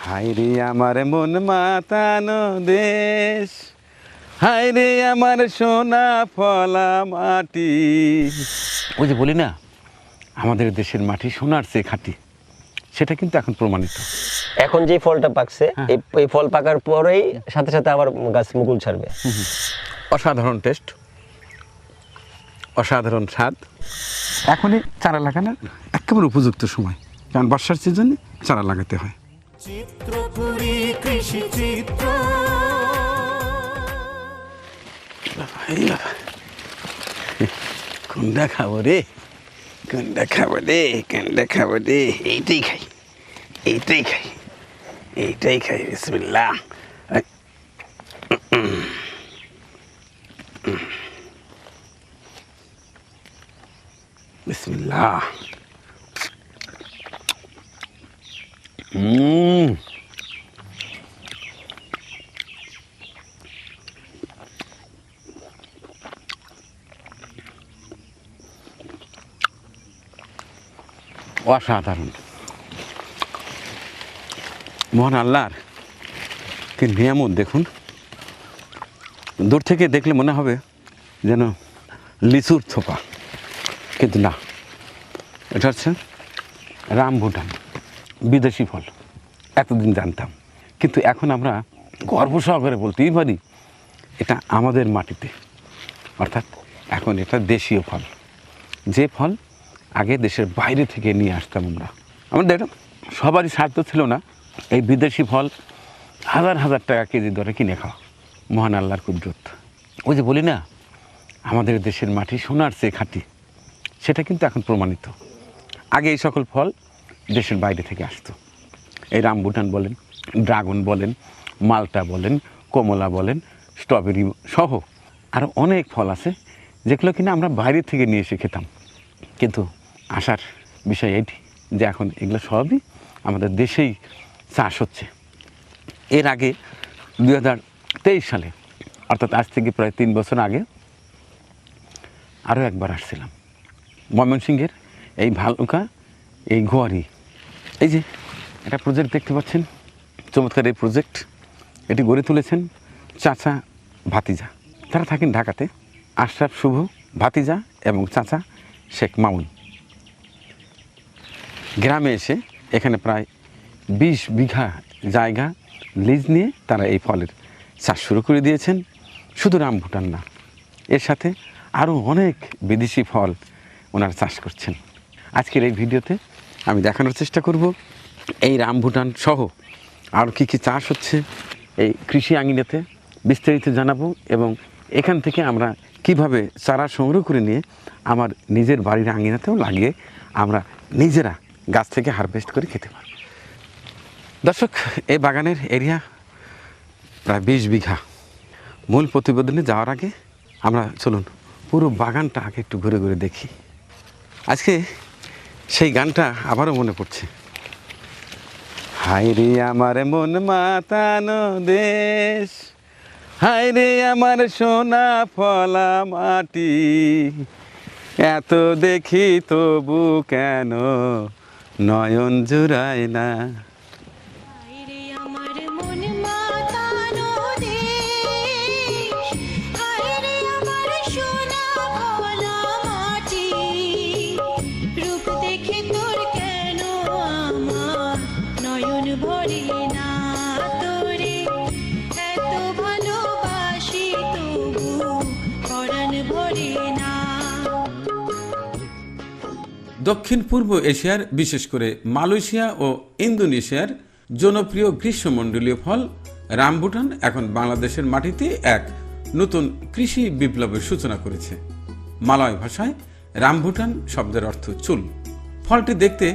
হায় রে আমার মন মাতানো দেশ, হায় রে আমার সোনা ফলা মাটি। ওই যে বলি না, আমাদের দেশের মাটি সোনার চেয়ে খাঁটি, সেটা কিন্তু এখন প্রমাণিত। এখন যে ফলটা পাকছে এই ফল পাকার পরেই সাথে সাথে আবার গাছ মুকুল ছাড়বে। অসাধারণ টেস্ট, অসাধারণ স্বাদ। এখনই চারা লাগানোর একেবারে উপযুক্ত সময়, কারণ বর্ষার সিজনে চারা লাগাতে হয়। চিত্রপুরী কৃষি চিত্র। কোনটা খাবো রে, কোনটা খাবো রে, কোনটা খাবো রে? এইটাই খাই, এইটাই খাই, এইটাই খাই। বিসমিল্লাহ। বিসমিল্লাহ। অসাধারণ। মহান আল্লাহর কি নিয়ামত দেখুন। দূর থেকে দেখলে মনে হবে যেন লিচুর থোপা, কিন্তু না, এটা হচ্ছে রামবুটান, বিদেশি ফল। এতদিন জানতাম, কিন্তু এখন আমরা গর্ব সহকারে বলতেই পারি এটা আমাদের মাটিতে, অর্থাৎ এখন এটা দেশীয় ফল। যে ফল আগে দেশের বাইরে থেকে নিয়ে আসতাম আমরা। আমাদের সবারই স্বার্থ ছিল না এই বিদেশি ফল হাজার হাজার টাকা কেজি দরে কিনে খাওয়া। মহান আল্লাহর কুদরত। ওই যে বলি না, আমাদের দেশের মাটি সোনার চেয়ে খাঁটি, সেটা কিন্তু এখন প্রমাণিত। আগে এই সকল ফল দেশের বাইরে থেকে আসতো। এই রামবুটান বলেন, ড্রাগন বলেন, মালটা বলেন, কমলা বলেন, স্ট্রবেরি সহ আরও অনেক ফল আছে যেগুলো কিনা আমরা বাইরে থেকে নিয়ে এসে খেতাম। কিন্তু আসার বিষয় এটি যে এখন এগুলো সবই আমাদের দেশেই চাষ হচ্ছে। এর আগে 2023 সালে, অর্থাৎ আজ থেকে প্রায় 3 বছর আগে আরও একবার আসছিলাম ময়মনসিংহের এই ভালুকা, এই গোয়ারি। এই যে একটা প্রজেক্ট দেখতে পাচ্ছেন, চমৎকার এই প্রজেক্ট। এটি গড়ে তুলেছেন চাচা ভাতিজা। তারা থাকেন ঢাকাতে, আশরাফ শুভ ভাতিজা এবং চাচা শেখ মামুন। গ্রামে এসে এখানে প্রায় 20 বিঘা জায়গা লিজ নিয়ে তারা এই ফলের চাষ শুরু করে দিয়েছেন। শুধু রামবুটান না, এর সাথে আরও অনেক বিদেশি ফল ওনারা চাষ করছেন। আজকের এই ভিডিওতে আমি দেখানোর চেষ্টা করব এই রামবুটান সহ আর কী কী চাষ হচ্ছে এই কৃষি আঙিনাতে, বিস্তারিত জানাবো। এবং এখান থেকে আমরা কিভাবে চারা সংগ্রহ করে নিয়ে আমার নিজের বাড়ির আঙিনাতেও লাগিয়ে আমরা নিজেরা গাছ থেকে হারভেস্ট করে খেতে পারব। দর্শক, এই বাগানের এরিয়া প্রায় 20 বিঘা। মূল প্রতিবেদনে যাওয়ার আগে আমরা চলুন পুরো বাগানটা আগে একটু ঘুরে ঘুরে দেখি। আজকে সেই গানটা আবারও মনে পড়ছে। হায় রে আমার মন মাতানো দেশ, হায় রে আমার সোনা ফলা মাটি, এত দেখি তবু কেন নয়ন জুড়ায় না। দক্ষিণ পূর্ব এশিয়ার, বিশেষ করে মালয়েশিয়া ও ইন্দোনেশিয়ার জনপ্রিয় গ্রীষ্মমণ্ডলীয় ফল রামবুটান এখন বাংলাদেশের মাটিতে এক নতুন কৃষি বিপ্লবের সূচনা করেছে। মালয় ভাষায় রামবুটান শব্দের অর্থ চুল। ফলটি দেখতে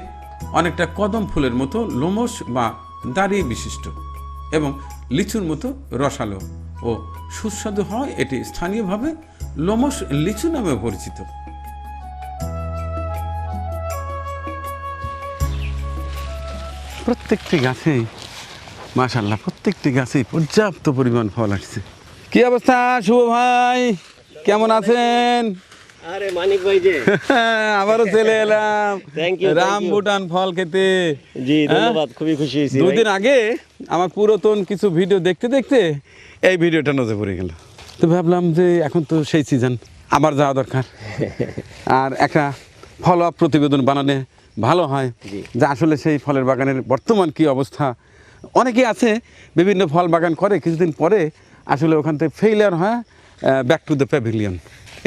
অনেকটা কদম ফুলের মতো লোমশ বা দাড়ি বিশিষ্ট এবং লিচুর মতো রসালো ও সুস্বাদু হয়। এটি স্থানীয়ভাবে লোমশ লিচু নামেও পরিচিত। প্রত্যেকটি গাছেই মাশাআল্লাহ, প্রত্যেকটি গাছেই পর্যাপ্ত পরিমাণ ফল আসছে। কি অবস্থা শুভ ভাই, কেমন আছেন? আরে মানিক ভাই যে, আবারও চলে এলাম Thank you, thank you. Rambutan ফল খেতে। জি ধন্যবাদ, খুবই খুশি হয়েছি ভাই। দুদিন আগে আমার পুরাতন কিছু ভিডিও দেখতে দেখতে এই ভিডিওটা নজরে পড়ে গেল, তো ভাবলাম যে এখন তো সেই সিজন, আবার যাওয়া দরকার। আর একটা ফলো আপ প্রতিবেদন বানালে ভালো হয়, জি। যে আসলে সেই ফলের বাগানের বর্তমান কি অবস্থা। অনেকেই আছে বিভিন্ন ফল বাগান করে, কিছুদিন পরে আসলে ওখান থেকে ফেইলিয়ার হয়, ব্যাক টু দ্য প্যাভিলিয়ন,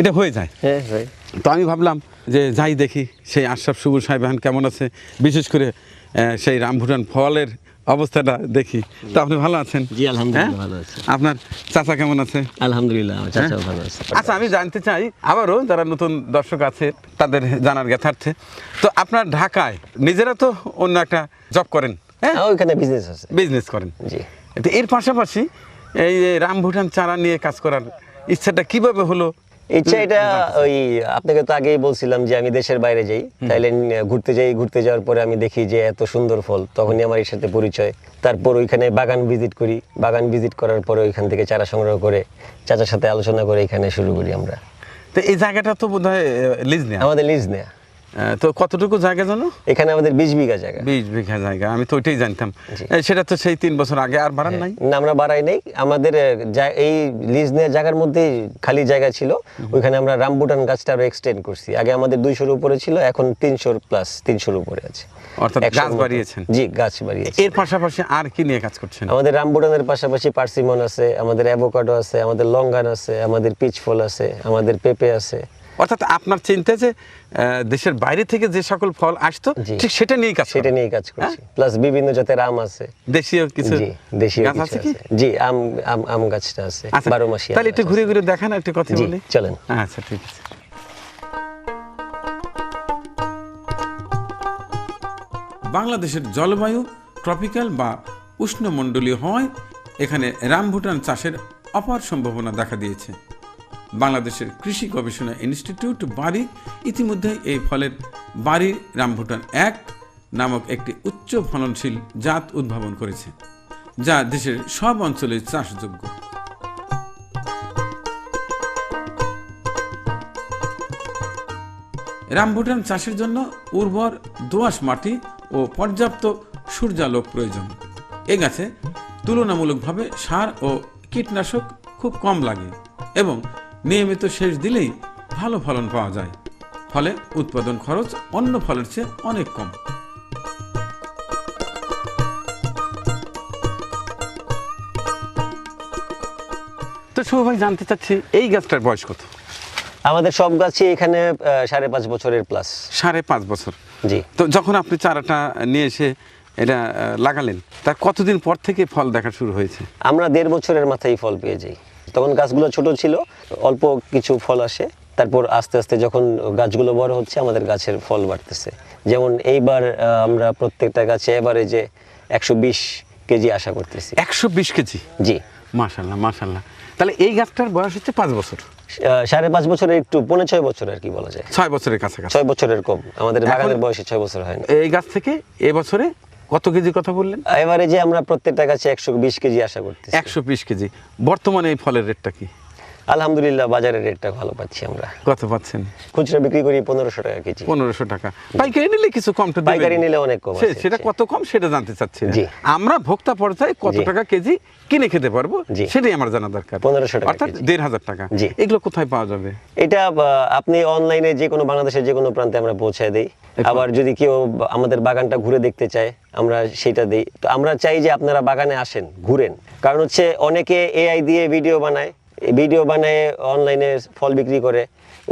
এটা হয়ে যায়। হ্যাঁ ভাই, তো আমি ভাবলাম যে যাই দেখি সেই আশরাফ সবুজ সাহেব এখন কেমন আছে, বিশেষ করে সেই রামভুটান ফলের অবস্থাটা দেখি। তো আপনি ভালো আছেন? জি আলহামদুলিল্লাহ হ্যাঁ? ভালো আছি। আপনার চাচা কেমন আছে? আলহামদুলিল্লাহ আমার চাচাও ভালো আছে। আচ্ছা, আমি জানতে চাই আবারও যারা নতুন দর্শক আছে তাদের জানার জ্ঞাতার্থে, তো আপনার ঢাকায় নিজেরা তো অন্য একটা জব করেন, হ্যাঁ, ওইখানে বিজনেস আছে। বিজনেস করেন, জি। তো এর পাশাপাশি এই যে রামভুটান চারা নিয়ে কাজ করার ইচ্ছাটা কিভাবে হলো? ইচ্ছা এটা ওই আপনাকে তো আগেই বলছিলাম যে আমি দেশের বাইরে যাই, থাইল্যান্ড ঘুরতে যাওয়ার পরে আমি দেখি যে এত সুন্দর ফল, তখনই আমার এর সাথে পরিচয়। তারপর ওইখানে বাগান ভিজিট করি, বাগান ভিজিট করার পরে ওইখান থেকে চারা সংগ্রহ করে চাচার সাথে আলোচনা করে এখানে শুরু করি আমরা। তো এই জায়গাটা তো বোধহয় লিজ নেয়া, আমাদের লিজ নেয়া। তো কতটুকু জায়গা জানো? এখানে আমাদের 20 বিঘা জায়গা। 20 বিঘা জায়গা, আমি তো ওইটাই জানতাম। জি। সেটা তো সেই 3 বছর আগে, আর বাড়ান নাই? না, আমরা বাড়াই নাই। আমাদের এই লিজ নেওয়া জায়গার মধ্যে খালি জায়গা ছিল, ওইখানে আমরা রামবুটান গাছটা আরো এক্সটেন্ড করছি। আগে আমাদের 200-র উপরে ছিল, এখন 300 প্লাস, 300-র উপরে আছে। অর্থাৎ 100-র গাছ মতো। বাড়িয়েছেন। জি, গাছ বাড়িয়েছি। এর পাশাপাশি আর কি নিয়ে কাজ করছেন? আমাদের রামবুটানের পাশাপাশি পার্সিমন আছে, আমাদের অ্যাভোকাডো আছে, আমাদের লঙ্গান আছে, আমাদের পিচ ফল আছে, আমাদের পেঁপে আছে। অর্থাৎ আপনার চিন্তা যে দেশের বাইরে থেকে যে সকল ফল আসতো, জি। ঠিক সেটা নিয়েই কাজ সেটা করেন? নিয়ে কাজ করছি। প্লাস বিভিন্ন জাতের আম আছে। দেশীয় কিছু জি, দেশীয় গাছ কিছু আছে কি? আছে। জি, আম গাছটা আছে, আচ্ছা, 12 মাসি। তাহলে একটু ঘুরে ঘুরে দেখান, একটু কথা জি, বলি। চলেন। আচ্ছা, ঠিক আছে। বাংলাদেশের জলবায়ু ট্রপিক্যাল বা উষ্ণমণ্ডলীয় হওয়ায় এখানে রামভুটান চাষের অপার সম্ভাবনা দেখা দিয়েছে। বাংলাদেশের কৃষি গবেষণা ইনস্টিটিউট বারি ইতিমধ্যে এই ফলের বারি রামভুটান 1 নামক একটি উচ্চ ফলনশীল জাত উদ্ভাবন করেছে, যা দেশের সব অঞ্চলে চাষযোগ্য। রামভুটান চাষের জন্য উর্বর দোআঁশ মাটি ও পর্যাপ্ত সূর্যালোক প্রয়োজন। এ গাছে তুলনামূলকভাবে সার ও কীটনাশক খুব কম লাগে এবং নিয়মিত সেচ দিলেই ভালো ফলন পাওয়া যায়, ফলে উৎপাদন খরচ অন্য ফলের চেয়ে অনেক কম। তো শুভ ভাই, জানতে চাচ্ছি এই গাছটার বয়স কত? আমাদের সব গাছই এখানে 5.5 বছরের প্লাস। 5.5 বছর। জি। তো যখন আপনি চারাটা নিয়ে এসে এটা লাগালেন, তার কতদিন পর থেকে ফল দেখা শুরু হয়েছে? আমরা 1.5 বছরের মাথায় ফল পেয়ে যাই। তখন গাছগুলো ছোট ছিল, অল্প কিছু ফল আসে, তারপর আস্তে আস্তে যখন গাছগুলো বড় হচ্ছে আমাদের গাছের ফল বাড়তেছে। যেমন এইবার আমরা প্রত্যেকটা গাছে এবারে যে 120 কেজি আশা করতেছি। 120 কেজি? জি। মাশাআল্লাহ, মাশাআল্লাহ। তাহলে এই গাছটার বয়স হচ্ছে 5 বছর? 5.5 বছরের একটু 5.5 বছর আর কি বলা যায়। 6 বছরের কাছাকাছি। 6 বছরের কম, আমাদের এখন- বাগানের বয়সে 6 বছর হয় না। এই গাছ থেকে এবছরে কত কেজি কথা বললেন? এবারে যে আমরা প্রত্যেকটা গাছে 120 কেজি আশা করতেছি। 120 কেজি। বর্তমানে এই ফলের রেটটা কি? আলহামদুলিল্লাহ বাজারের রেটটা ভালো পাচ্ছি আমরা। কত পাচ্ছেন? খুচরা বিক্রি করি 1500 টাকা কেজি। 1500 টাকা। পাইকারি নিলে কিছু কম তো দিবেন? পাইকারি নিলে অনেক কম আছে। সেটা কত কম সেটা জানতে চাচ্ছি না। জি। আমরা ভোক্তা পর্যায়ে কত জি। টাকা কেজি কিনে খেতে পারবো জি। সেটাই আমার জানা দরকার। 1500 টাকা অর্থাৎ কেজি। 1500 টাকা। জি। এগুলো কোথায় পাওয়া যাবে? এটা আপনি অনলাইনে যে কোনো বাংলাদেশের যে কোনো প্রান্তে আমরা পৌঁছায় দেই। আবার যদি কেউ আমাদের বাগানটা ঘুরে দেখতে চায় আমরা সেটা দেই। তো আমরা চাই যে আপনারা বাগানে আসেন, ঘুরেন। কারণ হচ্ছে অনেকে এআই দিয়ে ভিডিও বানায় অনলাইনে ফল বিক্রি করে,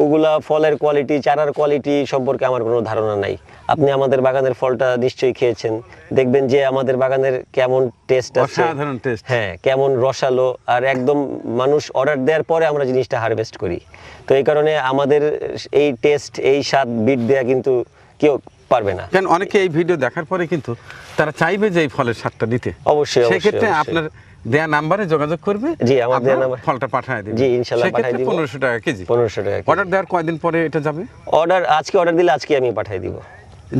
ওগুলা ফলের কোয়ালিটি, চারার কোয়ালিটি সম্পর্কে আমার কোনো ধারণা নাই। আপনি আমাদের বাগানের ফলটা নিশ্চয়ই খেয়েছেন, দেখবেন যে আমাদের বাগানের কেমন টেস্ট আছে। অসাধারণ টেস্ট। হ্যাঁ, কেমন রসালো, আর একদম মানুষ অর্ডার দেওয়ার পরে আমরা জিনিসটা হারভেস্ট করি। তো এই কারণে আমাদের এই টেস্ট, এই স্বাদ বিট দেয়া কিন্তু কেউ পারবে না। কারণ অনেকে এই ভিডিও দেখার পরে কিন্তু তারা চাইবে যে এই ফলের স্বাদটা নিতে। অবশ্যই, সেই ক্ষেত্রে অবশ্যই। আপনার দেয়া নাম্বারে যোগাযোগ করবে। জি, আমার দেয়া আপনারা নাম্বার। ফলটা পাঠিয়ে দিবেন। জি, ইনশাআল্লাহ সেক্ষেত্রে পাঠিয়ে দিব। 1500 টাকা কেজি। 1500 টাকা কেজি। অর্ডার দেওয়ার কয়দিন পরে এটা যাবে? আজকে অর্ডার দিলে আজকে আমি পাঠিয়ে দিব।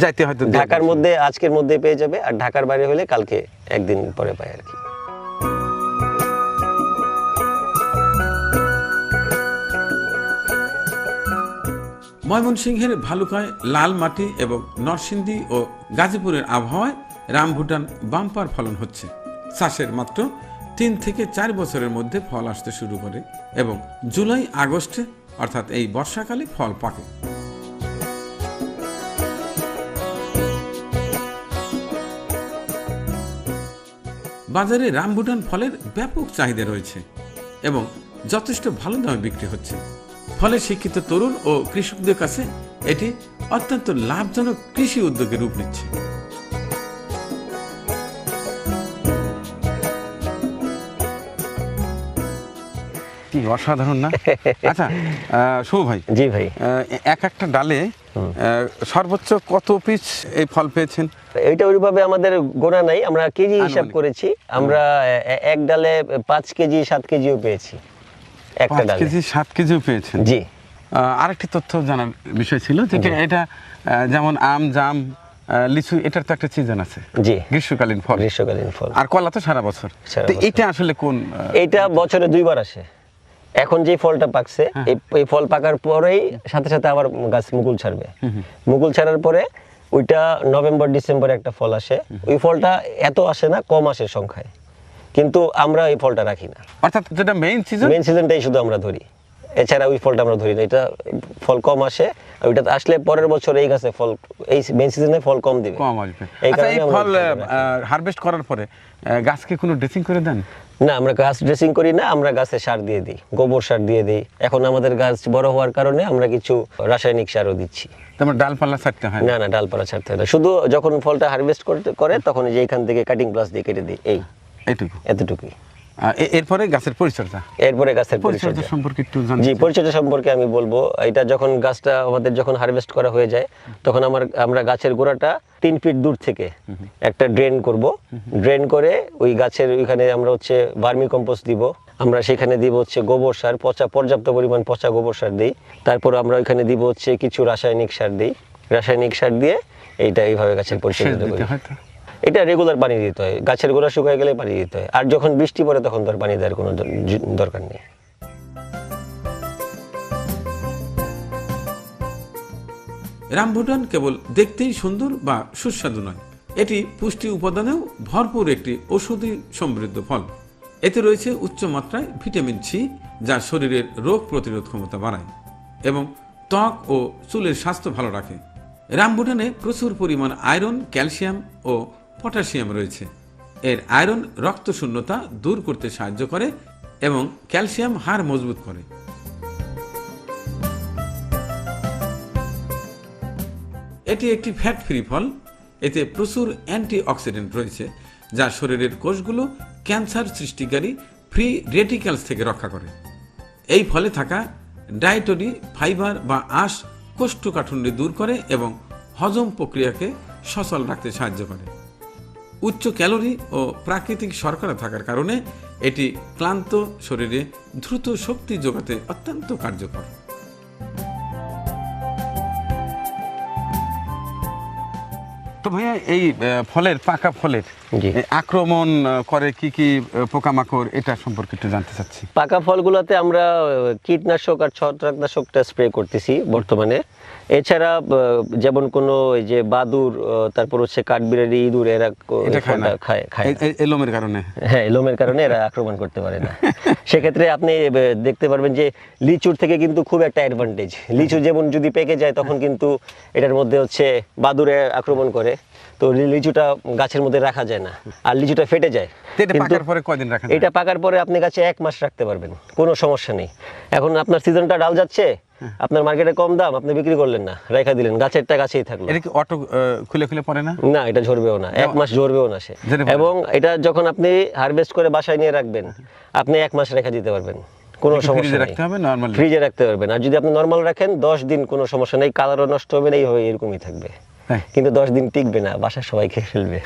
যাইতে হয়তো ঢাকার মধ্যে আজকের মধ্যে পেয়ে যাবে, আর ঢাকার বাইরে হলে কালকে একদিন পরে পাই আর কি। ময়মনসিংহের ভালুকায় লাল মাটি এবং নরসিংদী ও গাজীপুরের আবহাওয়ায় রামভুটান বাম্পার ফলন হচ্ছে। চাষের মাত্র 3 থেকে 4 বছরের মধ্যে ফল আসতে শুরু করে এবং জুলাই আগস্টে অর্থাৎ এই বর্ষাকালে ফল পাকে। বাজারে রামভুটান ফলের ব্যাপক চাহিদা রয়েছে এবং যথেষ্ট ভালো দামে বিক্রি হচ্ছে। ফলে শিক্ষিত তরুণ ও কৃষকদের কাছে এটি অত্যন্ত লাভজনক কৃষি উদ্যোগে রূপ নিচ্ছে। কি অসাধারণ না? আচ্ছা শুভ ভাই, জি ভাই, এক একটা ডালে সর্বোচ্চ কত পিস এই ফল পেয়েছেন? এইটা ওইভাবে আমাদের গোনা নাই, আমরা কেজি হিসাব আনুমানিক। করেছি। আমরা এক ডালে 5 কেজি 7 কেজিও পেয়েছি একটা 5 ডালে। কেজি 7 কেজিও পেয়েছেন? জি। আরেকটি তথ্য জানার বিষয় ছিল যে এটা যেমন আম, জাম, লিচু, এটার তো একটা সিজন আছে, জি, গ্রীষ্মকালীন ফল, গ্রীষ্মকালীন ফল। আর কলা তো সারা বছর। সারা তো বছর। এটা আসলে কোন? এইটা বছরে 2 বার আসে। এখন যে ফলটা পাকছে, এই ফল পাকার পরেই সাথে সাথে আবার গাছ মুকুল ছাড়বে। মুকুল ছাড়ার পরে ওইটা নভেম্বর ডিসেম্বরে একটা ফল আসে। ওই ফলটা এত আসে না, কম আসে সংখ্যায়, কিন্তু আমরা এই ফলটা রাখি না। অর্থাৎ যেটা মেইন সিজন, মেইন সিজনটাই শুধু আমরা ধরি, এছাড়া ওই ফলটা আমরা ধরি না। এটা ফল কম আসে, ওইটা আসলে পরের বছর এই গাছে ফল, এই মেইন সিজনে ফল কম দিবে, কম আসবে। এই আচ্ছা, এই কারণে আমরা ফল এই ফলটা রাখি। হারভেস্ট করার পরে গাছকে কোনো ড্রেসিং করে দেন? না, আমরা গাছ ড্রেসিং করি না, আমরা গাছে সার দিয়ে দিই, গোবর সার দিয়ে দিই। এখন আমাদের গাছ বড় হওয়ার কারণে আমরা কিছু রাসায়নিক সারও দিচ্ছি। তোমার ডালপালা ছাড়তে হয় না? না না, ডালপালা ছাড়তে হয় না, শুধু যখন ফলটা হারভেস্ট করে তখন যে এখান থেকে কাটিং প্লাস দিয়ে কেটে দিই, এইটুকু। এতটুকুই। এরপরে গাছের পরিচর্যা, এরপরে গাছের পরিচর্যা পরিচর্যা সম্পর্কে একটু জানতে জি, চাই। পরিচর্যা সম্পর্কে আমি বলবো। এটা যখন গাছটা আমাদের যখন হারভেস্ট করা হয়ে যায়, তখন আমরা গাছের গোড়াটা 3 ফিট দূর থেকে একটা ড্রেন করব। ড্রেন করে ওই গাছের ওইখানে আমরা হচ্ছে ভার্মি কম্পোস্ট দিব, আমরা সেখানে দিব হচ্ছে গোবর সার, পর্যাপ্ত পরিমাণ পচা গোবর সার দিই। তারপর আমরা ওইখানে দিব হচ্ছে কিছু রাসায়নিক সার দিই। রাসায়নিক সার দিয়ে এইভাবে গাছের সেচ পরিচর্যা দিতে করি। হয় তো? এটা রেগুলার পানি দিতে হয়, গাছের গোড়া শুকায় গেলে পানি দিতে হয়। আর যখন বৃষ্টি পড়ে তখন তো আর পানি দেওয়ার কোনো দরকার নেই। রামভুটান কেবল দেখতেই সুন্দর বা সুস্বাদু নয়, এটি পুষ্টি উপাদানেও ভরপুর একটি ঔষধি সমৃদ্ধ ফল। এতে রয়েছে উচ্চ মাত্রায় ভিটামিন সি, যা শরীরের রোগ প্রতিরোধ ক্ষমতা বাড়ায় এবং ত্বক ও চুলের স্বাস্থ্য ভালো রাখে। রামভুটানে প্রচুর পরিমাণ আয়রন, ক্যালসিয়াম ও পটাশিয়াম রয়েছে। এর আয়রন রক্ত শূন্যতা দূর করতে সাহায্য করে এবং ক্যালসিয়াম হাড় মজবুত করে। এটি একটি ফ্যাট ফ্রি ফল। এতে প্রচুর অ্যান্টিঅক্সিডেন্ট রয়েছে, যা শরীরের কোষগুলো ক্যান্সার সৃষ্টিকারী ফ্রি রেডিক্যালস থেকে রক্ষা করে। এই ফলে থাকা ডায়েটরি ফাইবার বা আঁশ কোষ্ঠকাঠিন্য দূর করে এবং হজম প্রক্রিয়াকে সচল রাখতে সাহায্য করে। উচ্চ ক্যালোরি ও প্রাকৃতিক শর্করা থাকার কারণে এটি ক্লান্ত শরীরে দ্রুত শক্তি যোগাতে অত্যন্ত কার্যকর। তো ভাইয়া, এই ফলের, পাকা ফলের জি। আক্রমণ করে কি কি পোকামাকড়, এটা সম্পর্কে একটু জানতে চাচ্ছি। পাকা ফলগুলোতে আমরা কীটনাশক আর ছত্রাকনাশকটা স্প্রে করতেছি বর্তমানে। এছাড়া যেমন কোনো এই যে বাদুর, তারপর হচ্ছে কাঠবিড়ালি, ইঁদুর, এরা এটা খায় না? খায় না। এলোমের কারণে? হ্যাঁ, লোমের কারণে এরা আক্রমণ করতে পারে না। সেক্ষেত্রে আপনি দেখতে পারবেন যে লিচুর থেকে কিন্তু খুব একটা অ্যাডভান্টেজ। লিচু যেমন যদি পেকে যায় তখন কিন্তু এটার মধ্যে হচ্ছে বাদুড়ে আক্রমণ করে, তো লিচুটা গাছের মধ্যে রাখা যায় না, আর লিচুটা ফেটে যায়। তো এটা কিন্তু পাকার পরে কয়দিন রাখা যায়? এটা পাকার পরে আপনি গাছে 1 মাস রাখতে পারবেন, কোনো সমস্যা নেই। এখন আপনার সিজনটা ডাল যাচ্ছে, আপনার মার্কেটে কম দাম, আপনি বিক্রি করলেন না, রেখা দিলেন, গাছেরটা গাছেই থাকলো। এটা কি অটো খুলে খুলে পড়ে না? না, এটা ঝরবেও না, 1 মাস ঝরবেও না সে। যেতে পারে। এবং এটা যখন আপনি হারভেস্ট করে বাসায় নিয়ে রাখবেন, আপনি 1 মাস রেখে দিতে পারবেন, কোনো একটু সমস্যা ফ্রিজে নেই। রাখতে হবে নরমালি? ফ্রিজে রাখতে পারবেন। আর যদি আপনি নরমাল রাখেন 10 দিন, কোনো সমস্যা নেই, কালারও নষ্ট হবে না, এইভাবে এরকমই থাকবে। হ্যাঁ। কিন্তু 10 দিন টিকবে না, বাসার সবাই খেয়ে ফেলবে।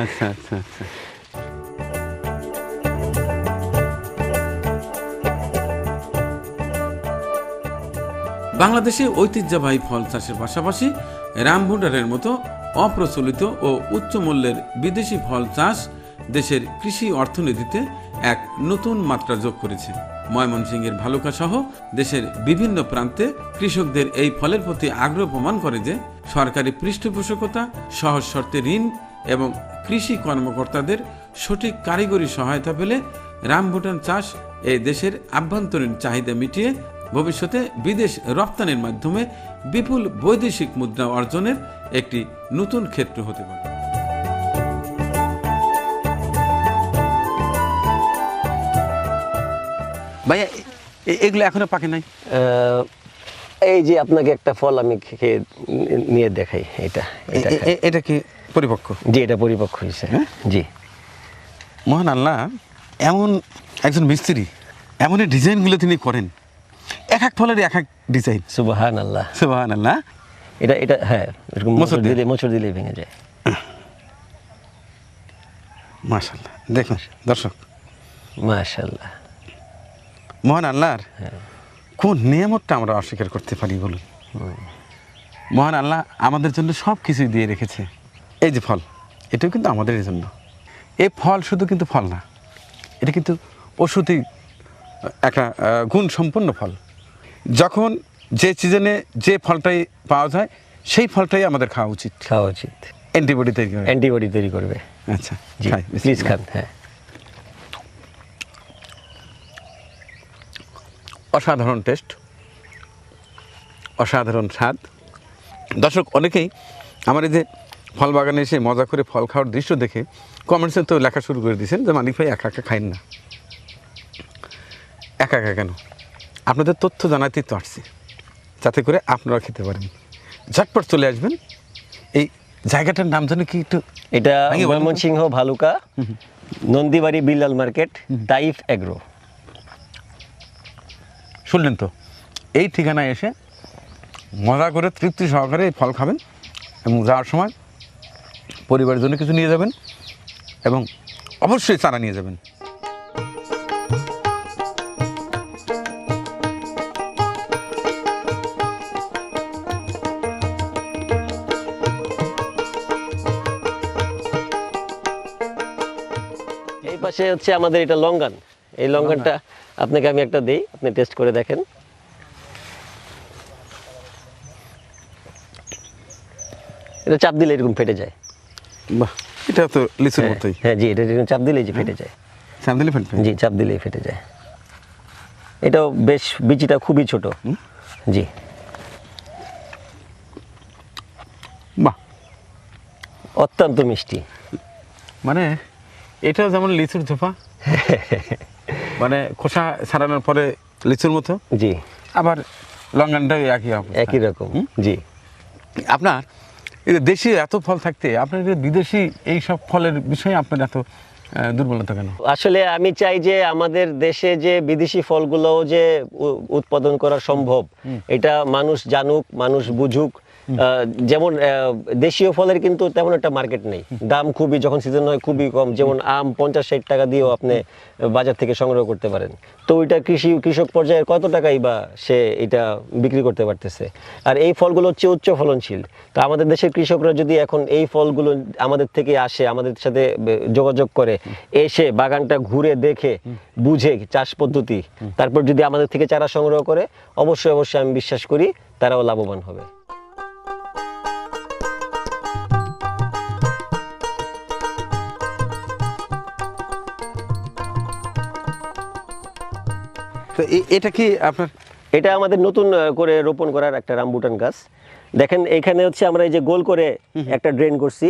আচ্ছা আচ্ছা আচ্ছা। বাংলাদেশে ঐতিহ্যবাহী ফল চাষের পাশাপাশি রামভুটানের মতো অপ্রচলিত ও উচ্চ মূল্যের বিদেশি ফল চাষ দেশের কৃষি অর্থনীতিতে এক নতুন মাত্রা যোগ করেছে। ময়মনসিংহের ভালুকা সহ দেশের বিভিন্ন প্রান্তে কৃষকদের এই ফলের প্রতি আগ্রহ প্রমাণ করে যে সরকারি পৃষ্ঠপোষকতা, সহজ শর্তে ঋণ এবং কৃষি কর্মকর্তাদের সঠিক কারিগরি সহায়তা পেলে রামবুটান চাষ এই দেশের আভ্যন্তরীণ চাহিদা মিটিয়ে ভবিষ্যতে বিদেশ রপ্তানির মাধ্যমে বিপুল বৈদেশিক মুদ্রা অর্জনের একটি নতুন ক্ষেত্র হতে পারে। ভাইয়া এগুলো এখনো পাকে নাই? এই যে আপনাকে একটা ফল আমি খেয়ে নিয়ে দেখাই, এটা এটা কি পরিপক্ক? জি, এটা পরিপক্ক হয়েছে। জি, মহান আল্লাহ এমন একজন মিস্ত্রি, এমন ডিজাইনগুলো তিনি করেন, এক এক ফলের এক এক ডিজাইন। সুবহানাল্লাহ, সুবহানাল্লাহ। এটা হ্যাঁ, এরকম মোচড় মোচড় দিলে ভেঙে যায়। মাশাআল্লাহ, দেখুন দর্শক, মাশাআল্লাহ। মহান আল্লাহর কোন নিয়ামতটা আমরা অস্বীকার করতে পারি বলুন? মহান আল্লাহ আমাদের জন্য সব কিছুই দিয়ে রেখেছে। এই যে ফল, এটাও কিন্তু আমাদের জন্য। এই ফল শুধু কিন্তু ফল না, এটা কিন্তু ওষুধি একটা গুণ সম্পন্ন ফল। যখন যে সিজনে যে ফলটাই পাওয়া যায় সেই ফলটাই আমাদের খাওয়া উচিত। অ্যান্টিবডি তৈরি করে, অ্যান্টিবডি তৈরি করবে। আচ্ছা, জি, প্লিজ খান। হ্যাঁ, অসাধারণ টেস্ট, অসাধারণ স্বাদ। দর্শক অনেকেই আমার এই যে ফল বাগানে এসে মজা করে ফল খাওয়ার দৃশ্য দেখে কমেন্টসে তো লেখা শুরু করে দিয়েছেন যে মানিক ভাই একা একা খাইন না। একা একা কেন? আপনাদের তথ্য জানাতেই তো আসছি, যাতে করে আপনারা খেতে পারেন। ঝটপট চলে আসবেন। এই জায়গাটার নাম জানি কি একটু? এটা ময়মনসিংহ ভালুকা, নন্দীবাড়ি বিল্লাল মার্কেট, তাইফ এগ্রো। শুনলেন তো, এই ঠিকানায় এসে মজা করে তৃপ্তি সহকারে এই ফল খাবেন এবং যাওয়ার সময় পরিবারের জন্য কিছু নিয়ে যাবেন এবং অবশ্যই চারা নিয়ে যাবেন। এই পাশে হচ্ছে আমাদের এটা লঙ্গান। এই লঙ্গানটা আপনাকে আমি একটা দেই, আপনি টেস্ট করে দেখেন। এটা চাপ দিলে এরকম ফেটে যায়। বাহ, এটা তো লিচুর মতোই। হ্যাঁ জি, এটা এরকম চাপ দিলেই যে ফেটে যায়। চাপ দিলে ফেটবে? জি, চাপ দিলেই ফেটে যায়। এটাও বেশ, বিচিটা খুবই ছোট। জি, বাহ, অত্যন্ত মিষ্টি। মানে এটাও যেমন লিচুর ধোপা, মানে খোসা ছাড়ানোর পরে লিচুর মতো। জি, আবার লঙ্গানটাও একই রকম। জি, আপনার এই যে দেশি এত ফল থাকতে আপনার যে বিদেশি এই সব ফলের বিষয়ে আপনার এত দুর্বলতা কেন? আসলে আমি চাই যে আমাদের দেশে যে বিদেশি ফলগুলো যে উৎপাদন করা সম্ভব, এটা মানুষ জানুক, মানুষ বুঝুক। যেমন দেশীয় ফলের কিন্তু তেমন একটা মার্কেট নেই, দাম খুবই, যখন সিজন হয় খুবই কম। যেমন আম 50-60 টাকা দিয়েও আপনি বাজার থেকে সংগ্রহ করতে পারেন। তো ওইটা কৃষক পর্যায়ে কত টাকাই বা সে এটা বিক্রি করতে পারতেছে। আর এই ফলগুলো হচ্ছে উচ্চ ফলনশীল। তো আমাদের দেশের কৃষকরা যদি এখন এই ফলগুলো আমাদের থেকে আসে, আমাদের সাথে যোগাযোগ করে, এসে বাগানটা ঘুরে দেখে বুঝে চাষ পদ্ধতি, তারপর যদি আমাদের থেকে চারা সংগ্রহ করে, অবশ্যই আমি বিশ্বাস করি তারাও লাভবান হবে। তো এটা কি আপনার? এটা আমাদের নতুন করে রোপণ করার একটা রামবুটান গাছ। দেখেন এখানে হচ্ছে আমরা এই যে গোল করে একটা ড্রেন করছি।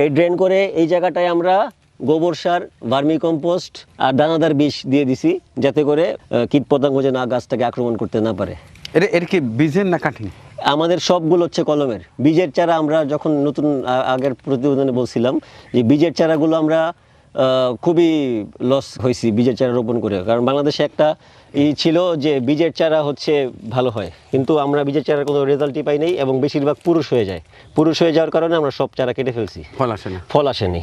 এই ড্রেন করে এই জায়গাটায় আমরা গোবর সার, ভার্মি কম্পোস্ট আর দানাদার বিষ দিয়ে দিছি, যাতে করে কীটপতঙ্গ যেন গাছটাকে আক্রমণ করতে না পারে। এটা কি বীজের না কাটিং? আমাদের সবগুলো হচ্ছে কলমের। বীজের চারা আমরা যখন নতুন আগের প্রতিবেদনে বলছিলাম যে বীজের চারাগুলো আমরা খুবই লস হয়েছি বীজের চারা রোপণ করে, কারণ বাংলাদেশে একটা ছিল যে বীজের চারা হচ্ছে ভালো হয়, কিন্তু আমরা বীজের চারার কোনো রেজাল্টই পাই নাই এবং বেশিরভাগ পুরুষ হয়ে যায়। পুরুষ হয়ে যাওয়ার কারণে আমরা সব চারা কেটে ফেলছি, ফল আসেনি।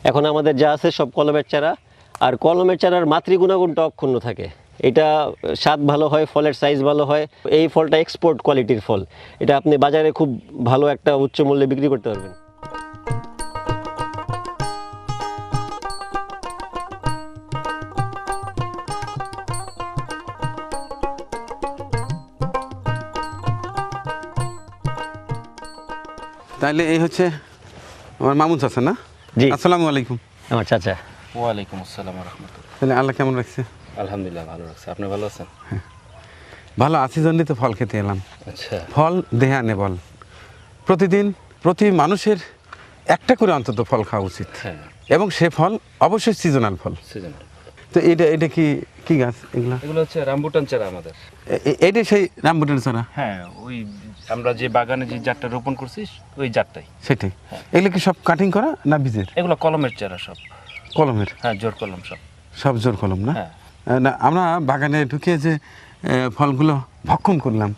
এখন আমাদের যা আছে সব কলমের চারা, আর কলমের চারার মাতৃগুণাগুণটা অক্ষুণ্ণ থাকে। এটা স্বাদ ভালো হয়, ফলের সাইজ ভালো হয়। এই ফলটা এক্সপোর্ট কোয়ালিটির ফল, এটা আপনি বাজারে খুব ভালো একটা উচ্চ মূল্যে বিক্রি করতে পারবেন। তাহলে এই হচ্ছে আমার মামুন চাচা না? জি। আসসালামু আলাইকুম। আমার চাচা। ওয়ালাইকুম আসসালাম রহমতুল্লাহ। তাহলে আল্লাহ কেমন রাখছে? আলহামদুলিল্লাহ ভালো রাখছে। আপনি ভালো আছেন? ভালো আছি জন্যই তো ফল খেতে এলাম। আচ্ছা। ফল দেহে আনে বল। প্রতিদিন প্রতি মানুষের একটা করে অন্তত ফল খাওয়া উচিত, হ্যাঁ, এবং সে ফল অবশ্যই সিজনাল ফল। সিজনাল। তো এটা কি কি গাছ এগুলা? এগুলো হচ্ছে রামবুটান চারা আমাদের। এইটা সেই রামবুটান চারা? হ্যাঁ, ওই আমরা যে বাগানে যে জাতটা রোপণ করছি ওই জাতটাই। সেটাই। এগুলো কি সব কাটিং করা না বীজের? এগুলো কলমের চারা সব। কলমের? হ্যাঁ, জোর কলম সব। সব জোর কলম না? হ্যাঁ। না, আমরা বাগানে ঢুকে যে ফলগুলো ভক্ষণ করলাম,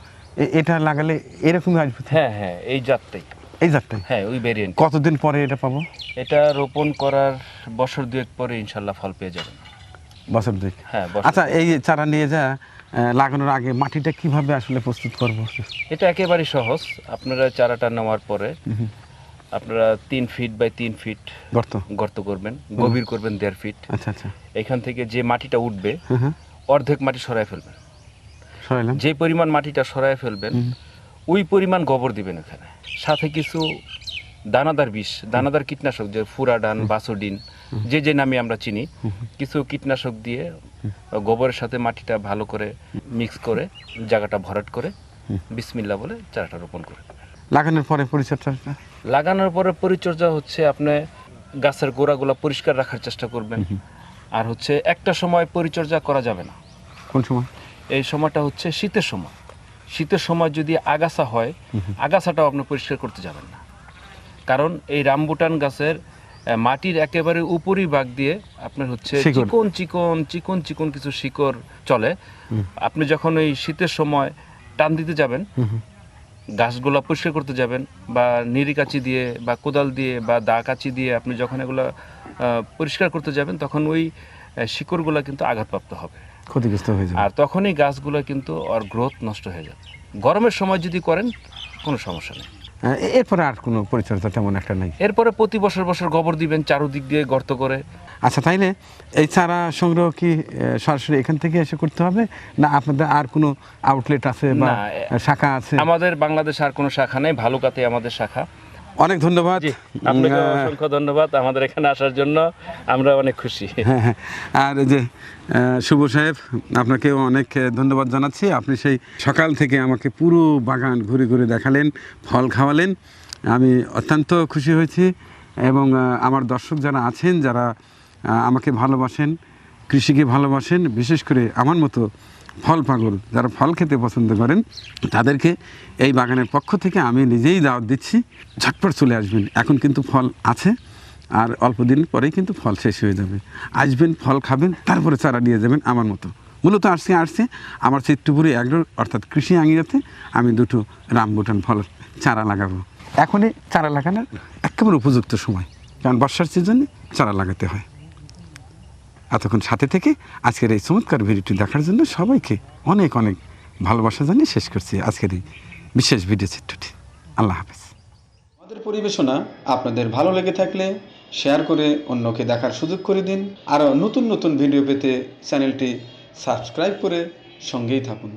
এটা লাগালে এরকমই আসবে তো? হ্যাঁ হ্যাঁ, এই জাতটাই। এই জাতটাই? হ্যাঁ, ওই ভেরিয়েন্ট। কতদিন পরে এটা পাবো? এটা রোপণ করার বছর দুয়েক পরে ইনশাল্লাহ ফল পেয়ে যাবেন। বছর দুই? হ্যাঁ, বছর আচ্ছা, এই চারা নিয়ে যা লাগানোর আগে মাটিটা কিভাবে আসলে প্রস্তুত করবো? এটা একেবারেই সহজ। আপনারা চারাটা নেওয়ার পরে আপনারা 3 ফিট বাই 3 ফিট গর্ত করবেন, গভীর করবেন 1.5 ফিট। আচ্ছা আচ্ছা। এখান থেকে যে মাটিটা উঠবে হ্যাঁ, অর্ধেক মাটি সরায় ফেলবেন। সরাইলাম। যে পরিমাণ মাটিটা সরায় ফেলবেন ওই পরিমাণ গোবর দিবেন এখানে, সাথে কিছু দানাদার বিষ, দানাদার কীটনাশক, যে ফুরাডান, বাসোডিন, যে যে নামে আমরা চিনি, কিছু কীটনাশক দিয়ে গোবরের সাথে মাটিটা ভালো করে মিক্স করে জায়গাটা ভরাট করে বিসমিল্লাহ বলে চারাটা রোপণ করে দেবেন। লাগানোর পরে পরিচর্যাটা? লাগানোর পরে পরিচর্যা হচ্ছে আপনি গাছের গোড়াগুলো পরিষ্কার রাখার চেষ্টা করবেন। আর হচ্ছে একটা সময় পরিচর্যা করা যাবে না। কোন সময়? এই সময়টা হচ্ছে শীতের সময়। শীতের সময় যদি আগাছা হয়, আগাছাটাও আপনি পরিষ্কার করতে যাবেন না, কারণ এই রামবুটান গাছের মাটির একেবারে উপরি ভাগ দিয়ে আপনার হচ্ছে চিকন চিকন চিকন চিকন কিছু শিকড় চলে। আপনি যখন ওই শীতের সময় টান দিতে যাবেন, গাছগুলো পরিষ্কার করতে যাবেন, বা নিরি কাঁচি দিয়ে বা কোদাল দিয়ে বা দা কাঁচি দিয়ে আপনি যখন এগুলো পরিষ্কার করতে যাবেন, তখন ওই শিকড়গুলো কিন্তু আঘাতপ্রাপ্ত হবে, ক্ষতিগ্রস্ত হয়ে যাবে, আর তখনই গাছগুলো কিন্তু ওর গ্রোথ নষ্ট হয়ে যাবে। গরমের সময় যদি করেন কোনো সমস্যা নেই। এরপরে আর কোনো পরিচর্যা তেমন একটা নাই? এরপরে প্রতি বছর বছর গোবর দিবেন চারদিক দিয়ে গর্ত করে। আচ্ছা, তাইলে এই চারা সংগ্রহ কি সরাসরি এখান থেকে এসে করতে হবে, না আপনাদের আর কোনো আউটলেট আছে বা শাখা আছে? আমাদের বাংলাদেশে আর কোনো শাখা নেই, ভালুকাতে আমাদের শাখা। অনেক ধন্যবাদ। আপনাকে অসংখ্য ধন্যবাদ আমাদের এখানে আসার জন্য, আমরা অনেক খুশি। হ্যাঁ হ্যাঁ, আর যে শুভ সাহেব, আপনাকেও অনেক ধন্যবাদ জানাচ্ছি। আপনি সেই সকাল থেকে আমাকে পুরো বাগান ঘুরে ঘুরে দেখালেন, ফল খাওয়ালেন, আমি অত্যন্ত খুশি হয়েছি। এবং আমার দর্শক যারা আছেন, যারা আমাকে ভালোবাসেন, কৃষিকে ভালোবাসেন, বিশেষ করে আমার মতো ফল পাগল যারা ফল খেতে পছন্দ করেন, তাদেরকে এই বাগানের পক্ষ থেকে আমি নিজেই দাওয়াত দিচ্ছি, ঝটপট চলে আসবেন। এখন কিন্তু ফল আছে, আর অল্প দিন পরেই কিন্তু ফল শেষ হয়ে যাবে। আসবেন, ফল খাবেন, তারপরে চারা নিয়ে যাবেন আমার মতো। মূলত আসছে আমার চিত্রপুরি এগ্রোর অর্থাৎ কৃষি আঙিনাতে আমি 2টো রামবুটান ফলের চারা লাগাবো। এখনই চারা লাগানোর একেবারে উপযুক্ত সময়, কারণ বর্ষার সিজনে চারা লাগাতে হয়। এতক্ষণ সাথে থেকে আজকের এই চমৎকার ভিডিওটি দেখার জন্য সবাইকে অনেক অনেক ভালোবাসা জানিয়ে শেষ করছি আজকের এই বিশেষ ভিডিও চিত্রটি। আল্লাহ হাফেজ। আমাদের পরিবেশনা আপনাদের ভালো লেগে থাকলে শেয়ার করে অন্যকে দেখার সুযোগ করে দিন। আরও নতুন নতুন ভিডিও পেতে চ্যানেলটি সাবস্ক্রাইব করে সঙ্গেই থাকুন।